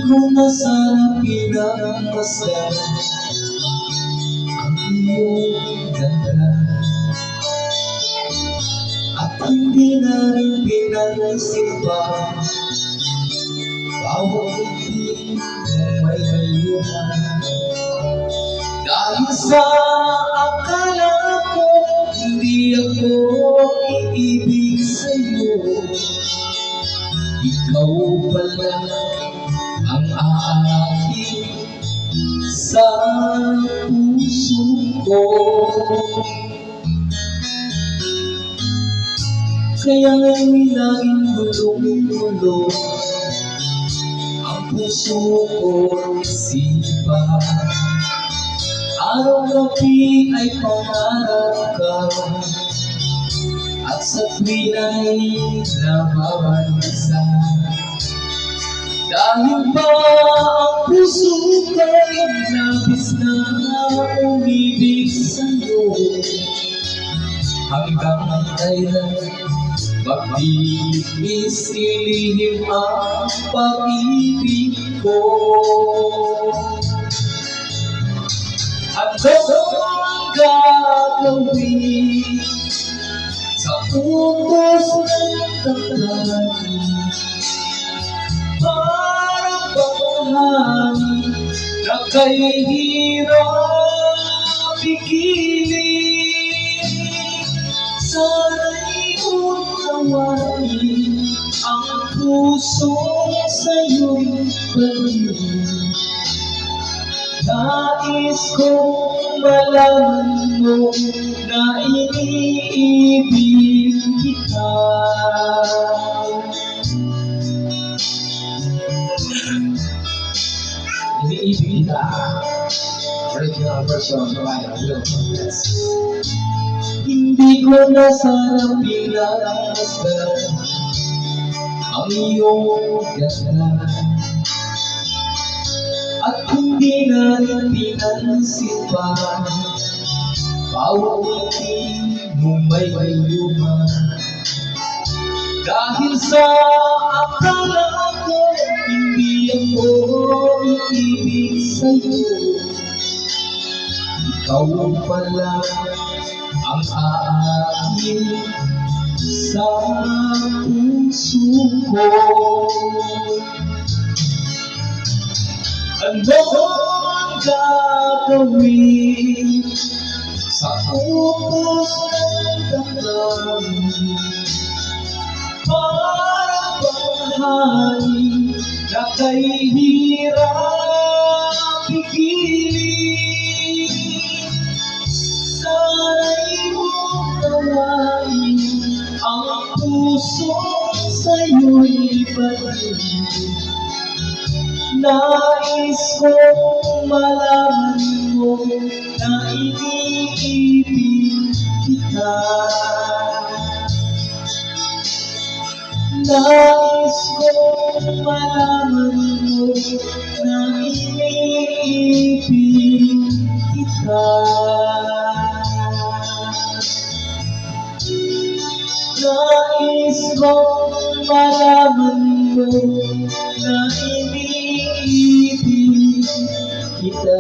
ko na sana pinagmasdan ang iyong ganda, at hindi na rin pinansin pa bawat hindi mong may kayuhan. Dahil sa akala ko hindi ako iibig sa'yo, ikaw pala ang aakin sa puso ko. Kaya nga'y laging gulong-gulo ang puso ko'y isipan. Araw-gabi ay pangarap ka, at sa tuwina'y nababansa. Dahil ba ang puso ko'y labis na umibig sa'yo, hanggang kailan magtitiis ilihim ang pag-ibig ko. Ano ang gagawin sa utos ng damdamin para bahanin na kay hirap pigilin? Sana'y unawain ang puso sa'yo'y pag-ibig. Nais kong malaman mo na iniibig kita. Iniibig kita. Original version by Will Thomas. Hindi ko na sana pinagmasdan ang iyong ganda, at hindi na rin pinansin pa bawat ngiti mong may kayuhan. Dahil sa akala ko hindi ako iibig sa'yo, ikaw pala ang aakin sa puso ko. Ano ang gagawin sa utos ng damdamin para bahanin na kay hirap pigilin? Sana'y unawain ang puso sa'yo'y pag-ibig. Nais kong malaman mo na iniibig kita. Nais kong malaman mo na iniibig kita. Nais kong malaman mo na iniibig kita.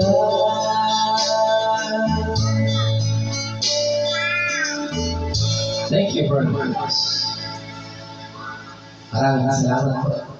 Thank you very much. Maraming salamat po.